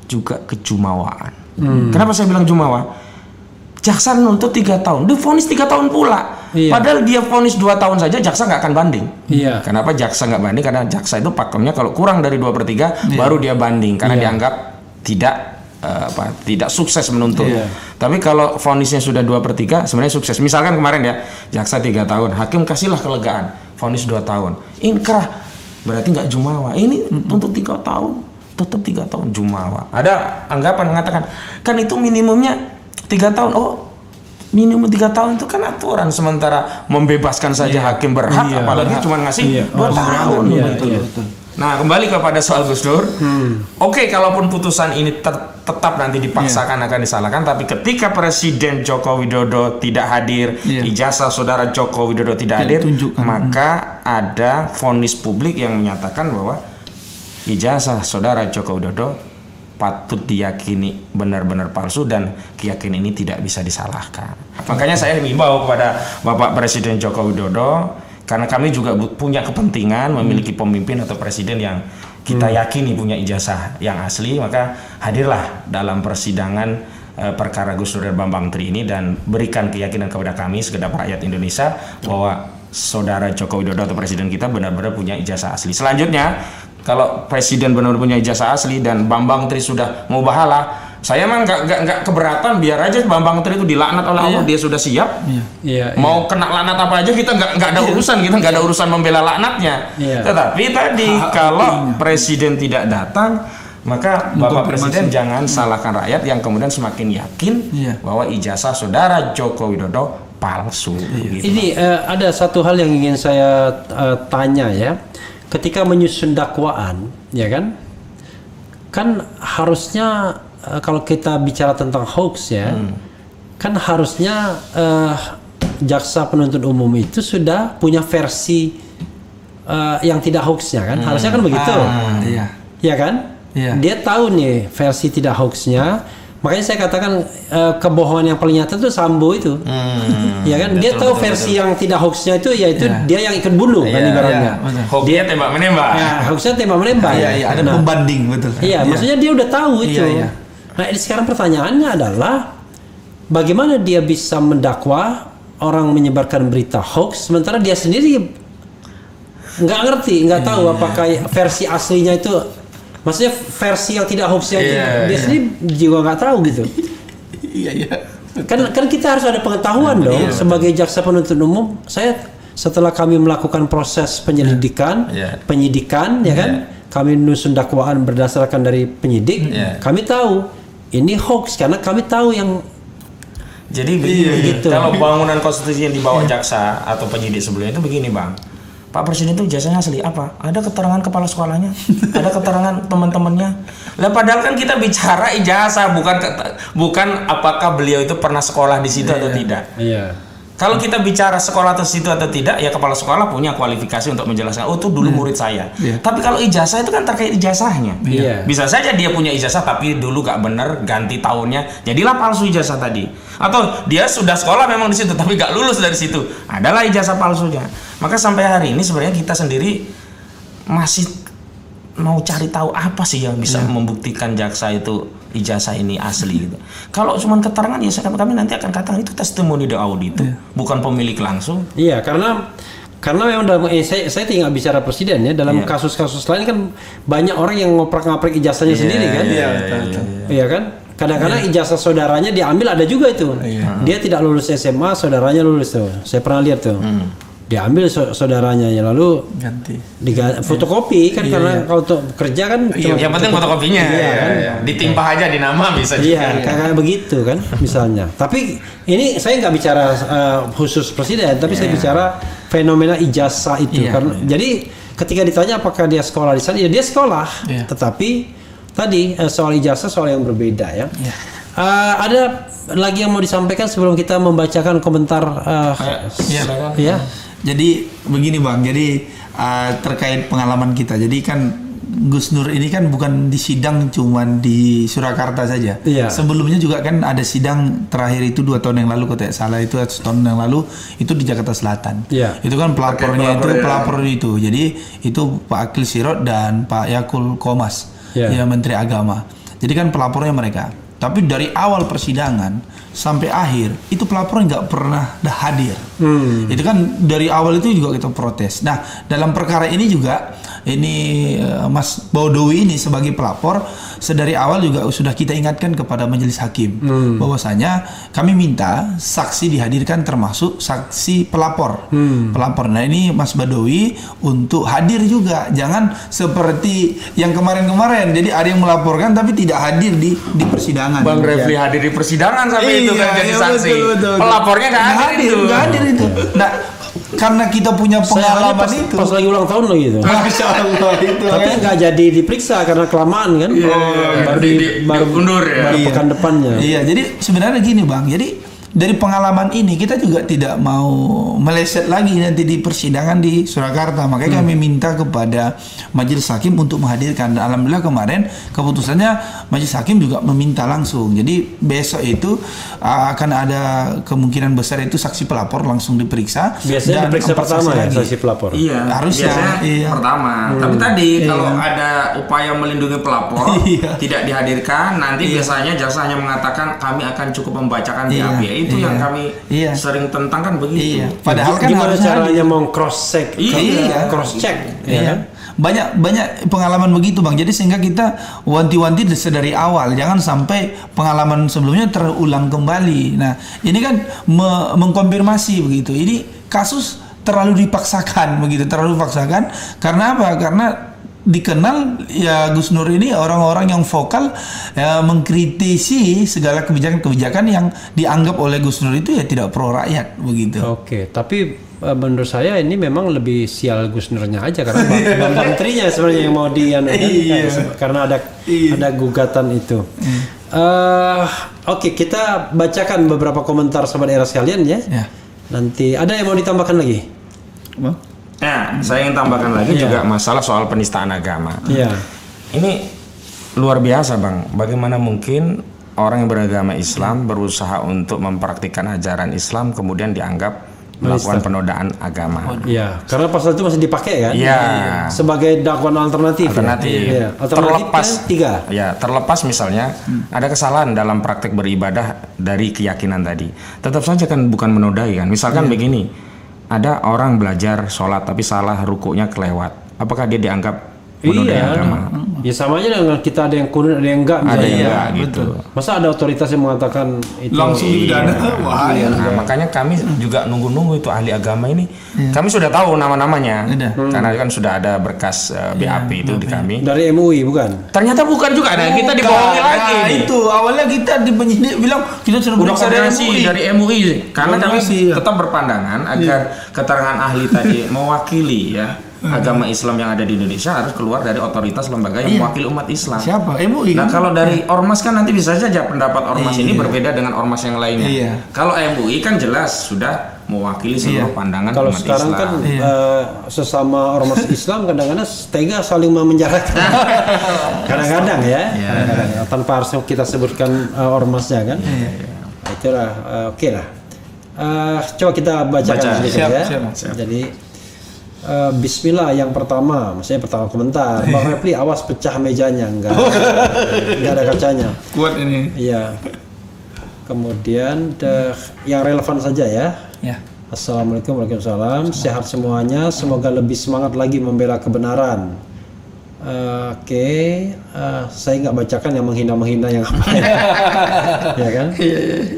juga kejumawaan. Kenapa saya bilang jumawa? Jaksa nuntut 3 tahun, divonis 3 tahun pula. Padahal dia vonis 2 tahun saja, jaksa nggak akan banding. Kenapa jaksa nggak banding? Karena jaksa itu pakemnya kalau kurang dari 2/3 baru dia banding, karena dianggap tidak sukses menuntut. Tapi kalau vonisnya sudah 2/3 sebenarnya sukses. Misalkan kemarin ya, jaksa 3 tahun, hakim kasihlah kelegaan, vonis 2 tahun. Inkrah, berarti nggak jumawa. Ini untuk 3 tahun, tetap 3 tahun jumawa. Ada anggapan mengatakan, kan itu minimumnya 3 tahun. Oh, minimum 3 tahun itu kan aturan, sementara membebaskan saja hakim berhak, apalagi cuma ngasih 2 tahun. Nah, kembali kepada soal Gus Dur. Oke, kalaupun putusan ini tetap nanti dipaksakan akan disalahkan, tapi ketika Presiden Joko Widodo tidak hadir, ijazah saudara Joko Widodo tidak hadir, maka ada vonis publik yang menyatakan bahwa ijazah saudara Joko Widodo patut diyakini benar-benar palsu dan keyakinan ini tidak bisa disalahkan. Makanya saya mengimbau kepada Bapak Presiden Joko Widodo, karena kami juga punya kepentingan memiliki pemimpin atau presiden yang kita yakini punya ijazah yang asli, maka hadirlah dalam persidangan perkara Gus Dur dan Bambang Tri ini dan berikan keyakinan kepada kami segenap rakyat Indonesia bahwa saudara Joko Widodo atau presiden kita benar-benar punya ijazah asli. Selanjutnya, kalau presiden benar-benar punya ijazah asli dan Bambang Tri sudah mau bahala, saya emang nggak keberatan, biar aja Bambang Tri itu dilaknat oleh Allah, dia sudah siap. Mau kena laknat apa aja kita nggak ada urusan, kita nggak ada urusan membela laknatnya. Tetapi tadi kalau presiden tidak datang, maka Bapak Presiden jangan salahkan rakyat yang kemudian semakin yakin bahwa ijazah saudara Joko Widodo palsu. Gitu. Ini ada satu hal yang ingin saya tanya ya. Ketika menyusun dakwaan, ya kan harusnya kalau kita bicara tentang hoax ya, kan harusnya jaksa penuntut umum itu sudah punya versi yang tidak hoaxnya kan, harusnya kan begitu, ya kan? Dia tahu nih versi tidak hoaxnya. Makanya saya katakan kebohongan yang paling nyata itu Sambo itu, ya kan? Dia tahu versi yang tidak hoaxnya itu, yaitu dia yang ikut bunuh kan ibaratnya. Hoaxnya tembak menembak. Hoaxnya tembak menembak. Ada pembanding betul. Maksudnya dia udah tahu itu. Nah, sekarang pertanyaannya adalah bagaimana dia bisa mendakwa orang menyebarkan berita hoax sementara dia sendiri nggak ngerti, nggak tahu apakah versi aslinya itu. Maksudnya versi yang tidak hoaxnya dia sendiri juga nggak tahu gitu. Kan kita harus ada pengetahuan dong sebagai jaksa penuntut umum. Saya setelah kami melakukan proses penyidikan, ya kan, kami menyusun dakwaan berdasarkan dari penyidik, kami tahu ini hoax karena kami tahu yang. Jadi begini, gitu. Kalau bangunan konstitusi yang dibawa jaksa atau penyidik sebelumnya itu begini Bang. Pak Presiden itu ijazahnya asli apa? Ada keterangan kepala sekolahnya, ada keterangan teman-temannya. Lah padahal kan kita bicara ijazah, bukan apakah beliau itu pernah sekolah di situ atau tidak. Kalau kita bicara sekolah atau situ atau tidak, ya kepala sekolah punya kualifikasi untuk menjelaskan, oh itu dulu murid saya. Tapi kalau ijazah itu kan terkait ijazahnya. Bisa saja dia punya ijazah tapi dulu gak bener, ganti tahunnya, jadilah palsu ijazah tadi. Atau dia sudah sekolah memang di situ tapi gak lulus dari situ, adalah ijazah palsunya. Maka sampai hari ini sebenarnya kita sendiri masih mau cari tahu apa sih yang bisa membuktikan jaksa itu ijazah ini asli gitu. Kalau cuma keterangan ya kami nanti akan katakan itu testimoni de audito, bukan pemilik langsung. Iya, karena memang dalam saya tinggal bicara presiden ya, dalam kasus-kasus lain kan banyak orang yang ngoprak-ngaprik ijazahnya sendiri kan. Iya kan? Kadang-kadang ijazah saudaranya diambil, ada juga itu. Dia tidak lulus SMA, saudaranya lulus tuh. Saya pernah lihat tuh. Diambil saudaranya ya, lalu diganti fotokopi kan, karena kalau untuk kerja kan yang penting fotokopinya ditimpa aja di nama bisa juga. Kayak begitu kan misalnya. Tapi ini saya nggak bicara khusus presiden, tapi saya bicara fenomena ijazah itu. Karena jadi ketika ditanya apakah dia sekolah di sana, ya dia sekolah, tetapi tadi soal ijazah soal yang berbeda ya. Ada lagi yang mau disampaikan sebelum kita membacakan komentar? Jadi begini Bang, jadi terkait pengalaman kita. Jadi kan Gus Nur ini kan bukan di sidang cuman di Surakarta saja. Sebelumnya juga kan ada sidang terakhir itu 2 tahun yang lalu, kalau tidak salah itu 1 tahun yang lalu itu di Jakarta Selatan. Itu kan pelapornya pelapor itu. Jadi itu Pak Akil Sirot dan Pak Yakul Komas, ya Menteri Agama. Jadi kan pelapornya mereka. Tapi dari awal persidangan sampai akhir itu pelapor nggak pernah hadir. Itu kan dari awal itu juga kita protes. Nah, dalam perkara ini juga Mas Baudowi ini sebagai pelapor sedari awal juga sudah kita ingatkan kepada majelis hakim bahwasanya kami minta saksi dihadirkan termasuk saksi pelapor. Nah, ini Mas Baudowi untuk hadir juga, jangan seperti yang kemarin-kemarin. Jadi ada yang melaporkan tapi tidak hadir di persidangan. Bang Refli hadir di persidangan sampai itu kan jadi saksi. Betul. Pelapornya nggak hadir itu. Nah, karena kita punya pengalaman itu pas lagi ulang tahun lagi itu. Masya Allah itu. Tapi nggak jadi diperiksa karena kelamaan kan. Baru mundur ya. Baru pekan depannya. Iya, jadi sebenarnya gini Bang. Jadi dari pengalaman ini kita juga tidak mau meleset lagi nanti di persidangan di Surakarta. Makanya kami minta kepada majelis hakim untuk menghadirkan. Dan alhamdulillah kemarin keputusannya majelis hakim juga meminta langsung. Jadi besok itu akan ada kemungkinan besar itu saksi pelapor langsung diperiksa. Biasanya diperiksa pertama ya saksi pelapor. Iya, harusnya pertama. Tapi tadi kalau ada upaya melindungi pelapor tidak dihadirkan, nanti biasanya jaksa hanya mengatakan kami akan cukup membacakan BAP. Itu yang kami sering tentang kan begitu. Padahal kan gimana caranya mau cross check? Cross check. Banyak pengalaman begitu Bang. Jadi sehingga kita wanti-wanti dari awal jangan sampai pengalaman sebelumnya terulang kembali. Nah, ini kan mengkonfirmasi begitu. Ini kasus terlalu dipaksakan begitu, terlalu dipaksakan. Karena apa? Karena dikenal ya Gus Nur ini orang-orang yang vokal mengkritisi segala kebijakan-kebijakan yang dianggap oleh Gus Nur itu ya tidak pro rakyat begitu. Oke, tapi menurut saya ini memang lebih sial Gus Nurnya aja karena menterinya sebenarnya yang mau karena ada gugatan itu. Oke, kita bacakan beberapa komentar sahabat era sekalian ya. Nanti ada yang mau ditambahkan lagi? Nah, saya ingin tambahkan lagi juga masalah soal penistaan agama. Ini luar biasa Bang. Bagaimana mungkin orang yang beragama Islam berusaha untuk mempraktikkan ajaran Islam kemudian dianggap melakukan penodaan agama. Karena pasal itu masih dipakai kan? Sebagai dakwaan alternatif. Terlepas terlepas misalnya ada kesalahan dalam praktek beribadah dari keyakinan tadi. Tetap saja kan bukan menodai kan. Misalkan begini. Ada orang belajar sholat tapi salah rukuknya kelewat. Apakah dia dianggap menodai agama. Ya sama aja dengan kita ada yang kunut ada yang enggak. Ada yang enggak gitu. Masa ada otoritas yang mengatakan itu langsung dipidana? Wah, nah, makanya kami juga nunggu-nunggu itu ahli agama ini. Kami sudah tahu nama-namanya. Karena kan sudah ada berkas BAP itu di kami. Dari MUI bukan? Ternyata bukan juga. Nah, kita dibohongi lagi. Nah, itu awalnya kita di penyidik bilang kita sudah udah koordinasi dari MUI. Karena kami tetap berpandangan agar keterangan ahli tadi mewakili ya agama Islam yang ada di Indonesia harus keluar dari otoritas lembaga yang mewakili umat Islam. Siapa? MUI. Nah, kalau dari ormas kan nanti bisa saja pendapat ormas ini berbeda dengan ormas yang lainnya. Kalau MUI kan jelas sudah mewakili seluruh pandangan kalau umat Islam. Kalau sekarang kan sesama ormas Islam kadang-kadang tega saling memenjarakan. Kadang-kadang ya. Tanpa harus kita sebutkan ormasnya kan. Itulah oke lah. Coba kita bacakan sedikit ya. Siap. Jadi Bismillah yang pertama, maksudnya pertama komentar. Bang Refli awas pecah mejanya, enggak ada kacanya. Kuat ini. Iya. Kemudian yang relevan saja ya. Assalamualaikum warahmatullahi wabarakatuh. Sehat semuanya, semoga lebih semangat lagi membela kebenaran. Saya nggak bacakan yang menghina yang apa ya kan?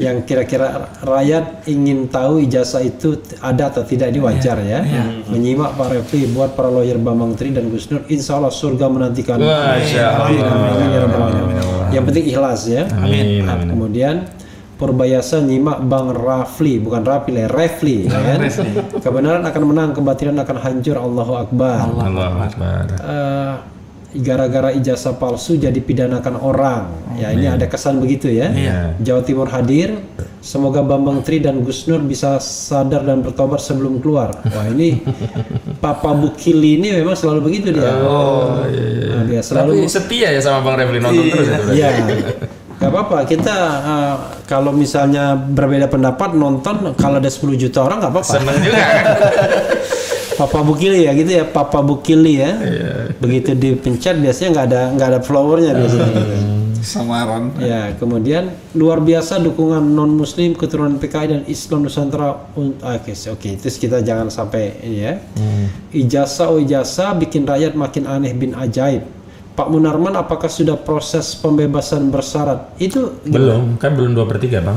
Yang kira-kira rakyat ingin tahu ijazah itu ada atau tidak, ini wajar ya. Menyimak Pak Refli buat para lawyer Bambang Tri dan Gus Nur, insya Allah surga menantikan. Yang penting ikhlas ya. Amin. Kemudian Purbayasa nyimak Bang Rafli, bukan Rafli, Refli ya kan? Kebenaran akan menang, kebatilan akan hancur. Allahu Akbar. Allahu Akbar. Gara-gara ijazah palsu jadi pidanakan orang. Ya ini ada kesan begitu ya. Jawa Timur hadir. Semoga Bambang Tri dan Gus Nur bisa sadar dan bertobat sebelum keluar. Wah ini Papa Bukili ini memang selalu begitu dia. Dia selalu. Tapi setia ya sama Bang Refli, nonton terus ya. Iya. Gak apa-apa, kita kalau misalnya berbeda pendapat nonton, kalau ada 10 juta orang gak apa-apa. Seneng juga kan. Papa Bukili ya gitu ya, Papa Bukili ya. Begitu dipencet biasanya nggak ada flowernya biasanya. Samaran. Ya, kemudian luar biasa dukungan non Muslim keturunan PKI dan Islam Nusantara. Oke, terus kita jangan sampai ini ya. Ijazah bikin rakyat makin aneh bin ajaib. Pak Munarman, apakah sudah proses pembebasan bersyarat? Itu belum, kan belum 2/3 Bang.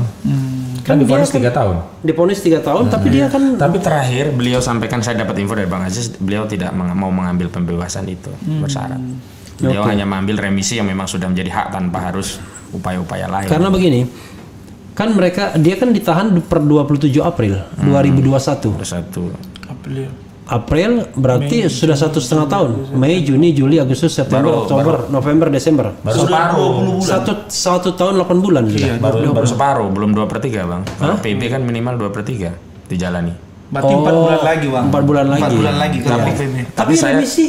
Kan divonis 3 tahun. Divonis 3 tahun, tapi dia kan. Tapi terakhir beliau sampaikan, saya dapat info dari Bang Aziz, beliau tidak mau mengambil pembebasan itu bersyarat. Beliau hanya mengambil remisi yang memang sudah menjadi hak tanpa harus upaya-upaya lain. Karena begini, kan dia kan ditahan per 27 April 2021. April berarti sudah 1,5 tahun. Mei, Juni, Juli, Agustus, September, Oktober, November, Desember. Baru separuh. Satu tahun 8 bulan sudah. Baru separuh, belum 2/3 Bang. Kalau PB kan minimal 2/3 dijalani. Berarti 4 bulan lagi Bang. 4 bulan lagi. 4 bulan lagi. Tapi remisi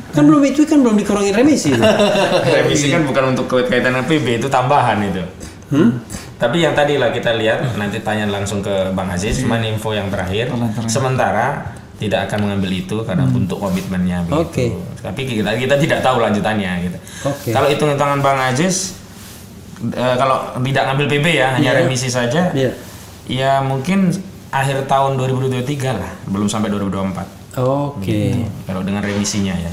kan belum dikurangin remisi. Remisi kan bukan untuk kaitan dengan PB, itu tambahan itu. Tapi yang tadi lah kita lihat, nanti tanya langsung ke Bang Aziz, cuman info yang terakhir. Sementara tidak akan mengambil itu karena untuk komitmennya begitu. Tapi kita tidak tahu lanjutannya gitu. Kalau hitung-hitungan Bang Aziz, kalau tidak ngambil PB ya, hanya remisi saja. Ya mungkin akhir tahun 2023 lah, belum sampai 2024. Gitu. Kalau dengan remisinya ya.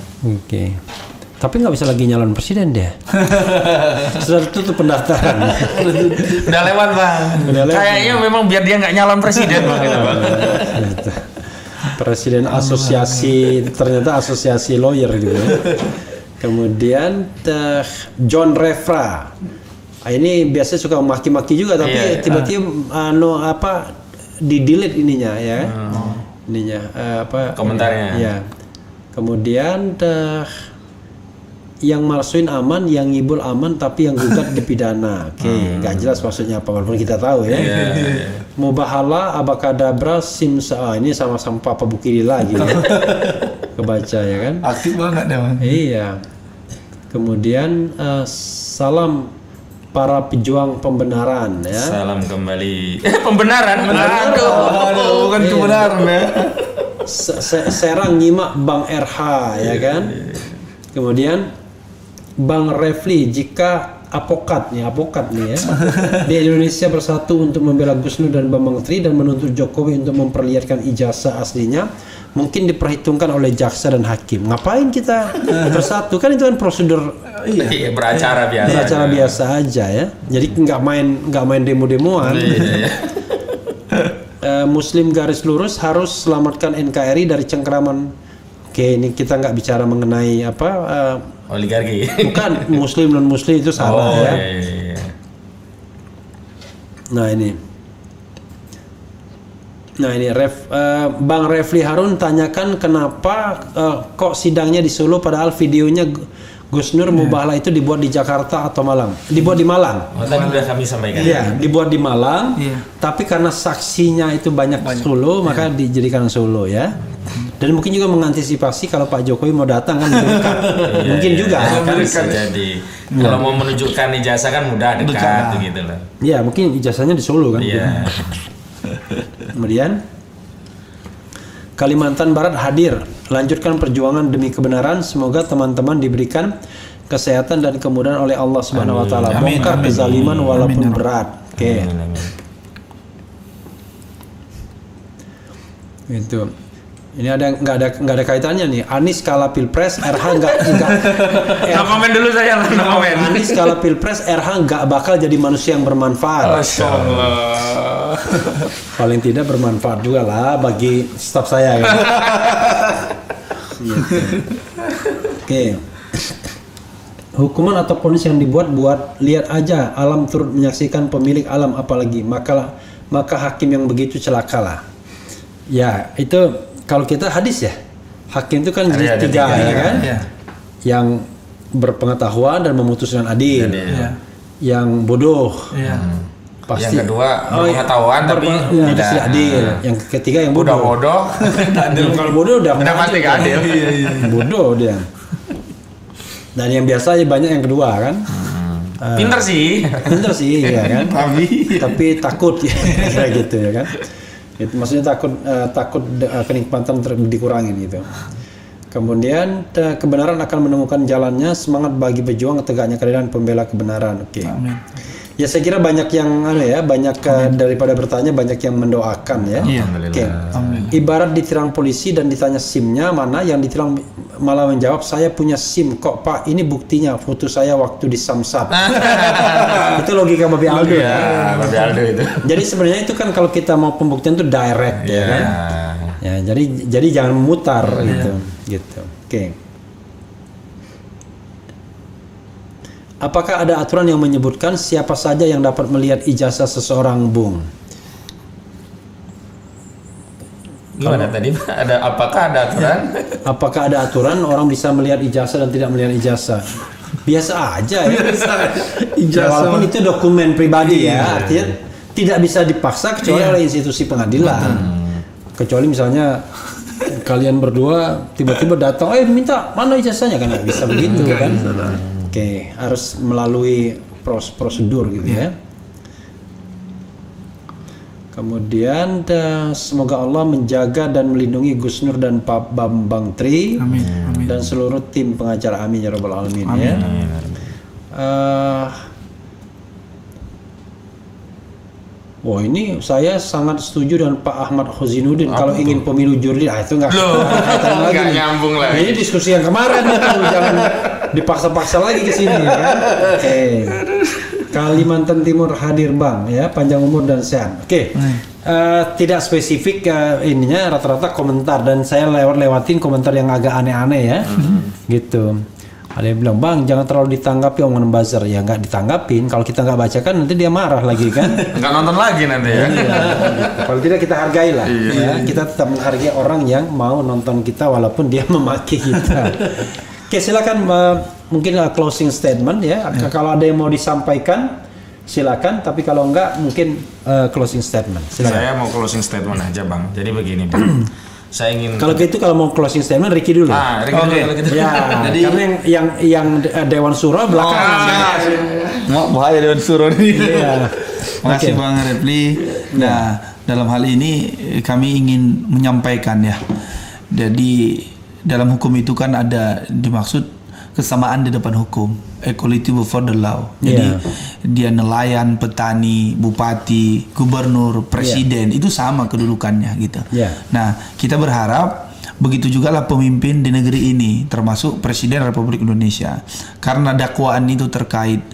Tapi nggak bisa lagi nyalon presiden dia. Sudah tutup pendaftaran. Udah lewat Bang. Kayaknya memang biar dia nggak nyalon presiden Bang. Presiden asosiasi, ternyata asosiasi lawyer gitu ya. Kemudian John Refra, ini biasanya suka maki-maki juga, tapi tiba-tiba di delete ininya ya, komentarnya. Ya. Kemudian yang malsuin aman, yang ngibul aman, tapi yang gugat dipidana. Nggak jelas maksudnya apa, walaupun kita tahu ya. Mubahala, abakadabra, simsa, ini sama-sama Papa Bukili lagi ya. Kebaca ya kan? Aktif banget deh Bang. Iya. Kemudian salam para pejuang pembenaran ya. Salam kembali. Pembenaran. Aduh, bukan kebenaran ya. Serang nyimak Bang RH ya kan? Kemudian Bang Refli, jika Apokat nih ya. Di Indonesia bersatu untuk membela Gus Nur dan Bambang Tri dan menuntut Jokowi untuk memperlihatkan ijazah aslinya. Mungkin diperhitungkan oleh jaksa dan hakim. Ngapain kita bersatu? Kan itu kan prosedur beracara biasa. Beracara biasa aja ya. Jadi nggak main demo-demoan. Muslim garis lurus harus selamatkan NKRI dari cengkeraman. Oke, ini kita nggak bicara mengenai oligarki. Bukan, Muslim non Muslim itu salah ya. Iya. Nah ini Bang Refli Harun tanyakan kenapa kok sidangnya di Solo padahal videonya Gus Nur Mubahlah itu dibuat di Jakarta atau Malang? Dibuat di Malang. Tadi udah kami sampaikan. Iya, dibuat di Malang. Tapi karena saksinya itu banyak. Solo, maka dijadikan Solo ya. Dan mungkin juga mengantisipasi kalau Pak Jokowi mau datang kan dekat. Mungkin juga kan. Jadi kalau mau menunjukkan ijazah kan mudah dekat gitu loh. Iya, mungkin ijazahnya di Solo kan. Iya. Kemudian Kalimantan Barat hadir, lanjutkan perjuangan demi kebenaran. Semoga teman-teman diberikan kesehatan dan kemudahan oleh Allah Subhanahu wa taala. Bongkar kezaliman walaupun berat. Oke. Itu. Ini nggak ada kaitannya nih. Anies kalah Pilpres, RH nggak. No komen dulu saya, no komen. Anies kalah Pilpres, RH nggak bakal jadi manusia yang bermanfaat. Masya Allah. Paling tidak bermanfaat juga lah bagi staf saya. Kan? Gitu. Oke. Hukuman atau vonis yang dibuat lihat aja alam turut menyaksikan pemilik alam apalagi maka hakim yang begitu celakalah. Ya itu. Kalau kita hadis ya, hakim itu kan ada tiga ya kan, yang berpengetahuan dan memutus dengan adil, yang bodoh, pasti. Yang kedua berpengetahuan tapi tidak adil, yang ketiga yang bodoh. Kalau bodoh udah pasti gak adil. Bodoh dia. Dan yang biasa banyak yang kedua kan. Pinter sih, ya kan. Tapi takut ya gitu ya kan. Itu maksudnya takut kenikmatan dikurangin gitu. Kemudian kebenaran akan menemukan jalannya, semangat bagi pejuang tegaknya keadilan pembela kebenaran. Oke. Ya saya kira banyak yang daripada bertanya banyak yang mendoakan ya. Oke. Ibarat ditilang polisi dan ditanya SIM-nya mana, yang ditilang malah menjawab saya punya SIM kok Pak, ini buktinya foto saya waktu di Samsat. Itu logika Babi Aldo ya. Babi Aldo itu. Jadi sebenarnya itu kan kalau kita mau pembuktian itu direct ya kan. Ya, jadi jangan memutar gitu. Oke. Apakah ada aturan yang menyebutkan siapa saja yang dapat melihat ijazah seseorang, Bung? Gimana tadi? Apakah ada aturan? Apakah ada aturan orang bisa melihat ijazah dan tidak melihat ijazah? Biasa aja ya. Ijazah. Walaupun itu dokumen pribadi ya, artinya tidak bisa dipaksa kecuali oleh institusi pengadilan. Kecuali misalnya kalian berdua tiba-tiba datang, minta mana ijazahnya, kan nggak bisa begitu kan? Oke, harus melalui prosedur gitu ya. Kemudian semoga Allah menjaga dan melindungi Gus Nur dan Pak Bambang Tri. Amin. Dan seluruh tim pengacara, amin ya rabbal alamin. Amin. Ya. Ini saya sangat setuju dengan Pak Ahmad Khozinuddin kalau ingin pemilu jurdil. Itu nggak nyambung lagi. Ini diskusi yang kemarin jangan dipaksa-paksa lagi ke sini ya kan. Oke. Kalimantan Timur hadir Bang ya, panjang umur dan sehat. Oke. Tidak spesifik ininya, rata-rata komentar dan saya lewatin komentar yang agak aneh-aneh ya. Gitu. Ada yang bilang, Bang jangan terlalu ditanggapi omongan buzzer. Ya nggak ditanggapin, kalau kita nggak bacakan nanti dia marah lagi kan. Nggak nonton lagi nanti ya. Kalau tidak kita hargai lah ya. Kita tetap menghargai orang yang mau nonton kita walaupun dia memaki kita. Oke, silakan mungkin closing statement ya. Kalau ada yang mau disampaikan silakan, tapi kalau enggak mungkin closing statement. Silakan. Saya mau closing statement aja Bang. Jadi begini Bang. Saya ingin kalau mau closing statement Ricky dulu. Ricky dulu gitu. Ya, jadi karena yang Dewan Suro belakangan. Bahaya Dewan Suro ini. Iya. Makasih Bang Refli. Nah, dalam hal ini kami ingin menyampaikan ya. Jadi dalam hukum itu kan ada dimaksud kesamaan di depan hukum, equality before the law. Jadi dia nelayan, petani, bupati, gubernur, presiden itu sama kedudukannya gitu. Nah, kita berharap begitu juga lah pemimpin di negeri ini, termasuk Presiden Republik Indonesia. Karena dakwaan itu terkait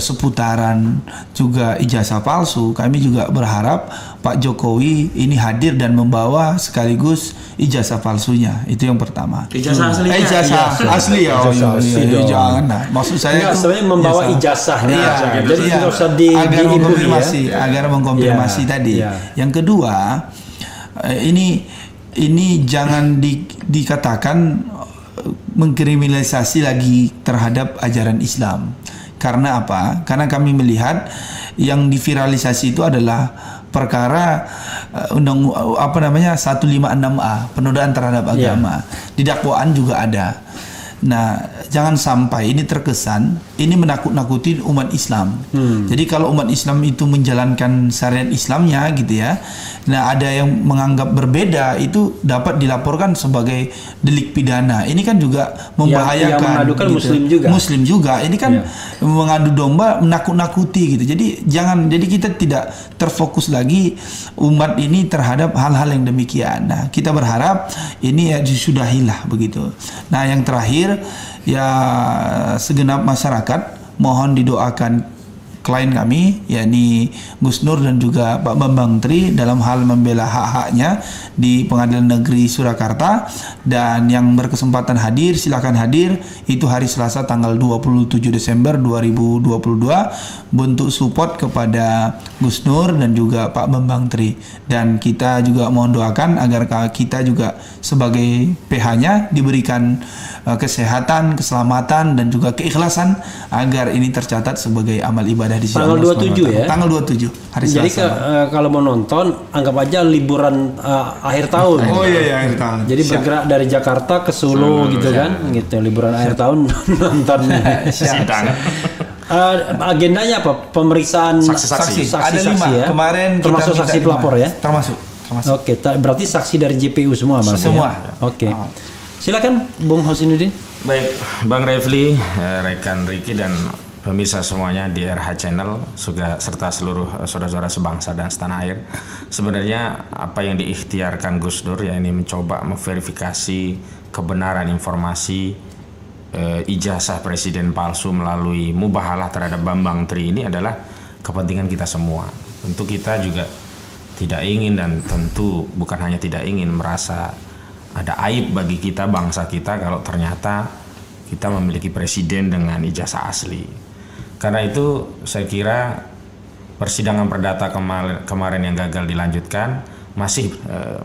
seputaran juga ijazah palsu, kami juga berharap Pak Jokowi ini hadir dan membawa sekaligus ijazah palsunya. Itu yang pertama. Ijazah aslinya. Ijazah asli ya. Jangan. Nah, maksud saya sebenarnya membawa ijazahnya. Jadi tidak usah agar mengkonfirmasi, agar mengkonfirmasi tadi. Yang kedua, ini jangan dikatakan mengkriminalisasi lagi terhadap ajaran Islam. Karena apa? Karena kami melihat yang diviralisasi itu adalah perkara 156A, penodaan terhadap agama. Di dakwaan juga ada. Nah, jangan sampai ini terkesan ini menakut-nakuti umat Islam. Jadi kalau umat Islam itu menjalankan syariat Islamnya gitu ya. Nah, ada yang menganggap berbeda itu dapat dilaporkan sebagai delik pidana. Ini kan juga membahayakan. Yang mengadukan gitu. Muslim juga. Ini kan mengadu domba, menakut-nakuti gitu. Jadi kita tidak terfokus lagi umat ini terhadap hal-hal yang demikian. Nah, kita berharap ini ya disudahilah begitu. Nah, yang terakhir ya segenap masyarakat mohon didoakan klien kami yakni Gus Nur dan juga Pak Bambang Tri dalam hal membela hak-haknya di Pengadilan Negeri Surakarta, dan yang berkesempatan hadir silakan hadir. Itu hari Selasa tanggal 27 Desember 2022 bentuk support kepada Gus Nur dan juga Pak Bambang Tri, dan kita juga mohon doakan agar kita juga sebagai PH-nya diberikan kesehatan, keselamatan dan juga keikhlasan agar ini tercatat sebagai amal ibadah di sisi Allah. Tanggal 27 ya. Tanggal 27 hari Selasa. Jadi kalau mau nonton anggap aja liburan akhir tahun. Oh iya akhir tahun. Jadi bergerak dari Jakarta ke Solo gitu kan. Gitu liburan akhir tahun nonton sidang. Agendanya apa? Pemeriksaan saksi ada 5 ya. Kemarin termasuk saksi pelapor ya. Termasuk. Oke, berarti saksi dari JPU semua Mas. Semua. Ya? Oke. Silakan Bung Hosinuddin. Baik, Bang Refli, rekan Ricky dan pemirsa semuanya di RH Channel serta seluruh saudara-saudara sebangsa dan setanah air. Sebenarnya apa yang diikhtiarkan Gus Dur ya ini mencoba memverifikasi kebenaran informasi ijazah presiden palsu melalui mubahalah terhadap Bambang Tri ini adalah kepentingan kita semua. Tentu kita juga tidak ingin dan tentu bukan hanya tidak ingin merasa ada aib bagi kita, bangsa kita kalau ternyata kita memiliki presiden dengan ijazah asli. Karena itu saya kira persidangan perdata kemarin yang gagal dilanjutkan masih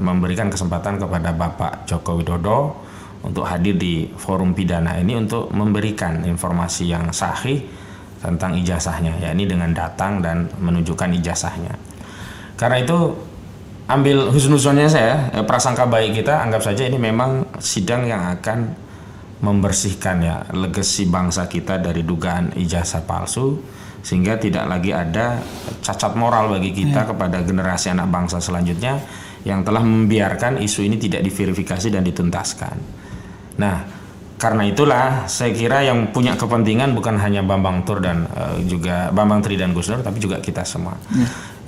memberikan kesempatan kepada Bapak Joko Widodo untuk hadir di forum pidana ini untuk memberikan informasi yang sahih tentang ijazahnya, yakni dengan datang dan menunjukkan ijazahnya. Karena itu ambil husnuzonnya saya, prasangka baik kita, anggap saja ini memang sidang yang akan membersihkan ya legasi bangsa kita dari dugaan ijazah palsu, sehingga tidak lagi ada cacat moral bagi kita kepada generasi anak bangsa selanjutnya yang telah membiarkan isu ini tidak diverifikasi dan dituntaskan. Nah, karena itulah saya kira yang punya kepentingan bukan hanya Bambang Tur dan juga Bambang Tri dan Gus Nur, tapi juga kita semua.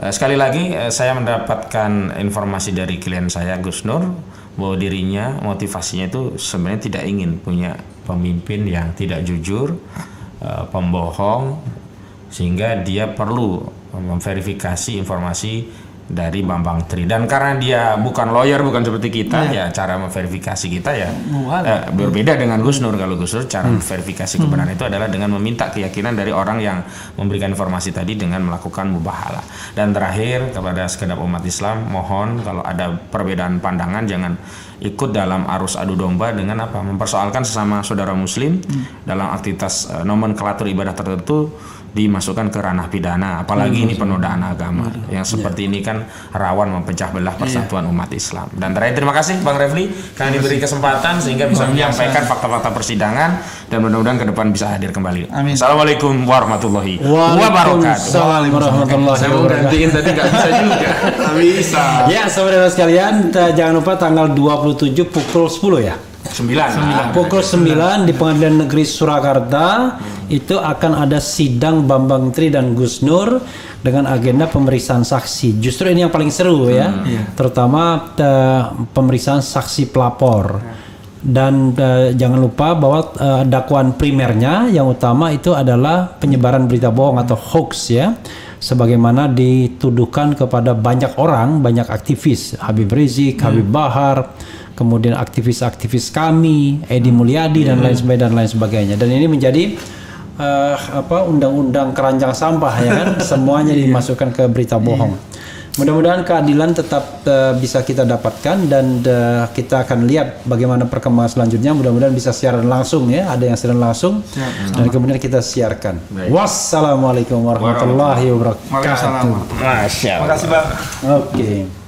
Sekali lagi saya mendapatkan informasi dari klien saya Gus Nur bahwa dirinya motivasinya itu sebenarnya tidak ingin punya pemimpin yang tidak jujur, pembohong, sehingga dia perlu memverifikasi informasi dari Bambang Tri, dan karena dia bukan lawyer, bukan seperti kita ya cara memverifikasi kita ya berbeda dengan Gus Nur. Kalau Gus Nur cara memverifikasi kebenaran itu adalah dengan meminta keyakinan dari orang yang memberikan informasi tadi dengan melakukan mubahalah. Dan terakhir kepada segenap umat Islam, mohon kalau ada perbedaan pandangan jangan ikut dalam arus adu domba dengan apa mempersoalkan sesama saudara muslim dalam aktivitas nomenklatur ibadah tertentu dimasukkan ke ranah pidana, apalagi ini penodaan agama yang seperti ini kan rawan mempecah belah persatuan umat Islam. Dan terakhir terima kasih Bang Refli karena diberi kesempatan sehingga bisa menyampaikan fakta-fakta persidangan, dan mudah-mudahan ke depan bisa hadir kembali. Amin. Assalamualaikum warahmatullahi wabarakatuh. Saya mau gantiin tadi nggak bisa juga. Bisa. Ya saudara sekalian, jangan lupa tanggal 27 pukul 10 ya. 9. Pukul 9 di Pengadilan Negeri Surakarta itu akan ada sidang Bambang Tri dan Gus Nur dengan agenda pemeriksaan saksi. Justru ini yang paling seru ya, terutama pemeriksaan saksi pelapor. Dan jangan lupa bahwa dakwaan primernya yang utama itu adalah penyebaran berita bohong atau hoax ya, sebagaimana dituduhkan kepada banyak orang, banyak aktivis, Habib Rizik, Habib Bahar, kemudian aktivis-aktivis kami, Edi Mulyadi dan lain sebagainya. Dan ini menjadi undang-undang keranjang sampah ya kan, semuanya dimasukkan ke berita bohong. Mudah-mudahan keadilan tetap bisa kita dapatkan dan kita akan lihat bagaimana perkembangan selanjutnya. Mudah-mudahan bisa siaran langsung ya, ada yang siaran langsung dan kemudian kita siarkan. Wassalamualaikum warahmatullahi wabarakatuh. Terima kasih Bang. Oke.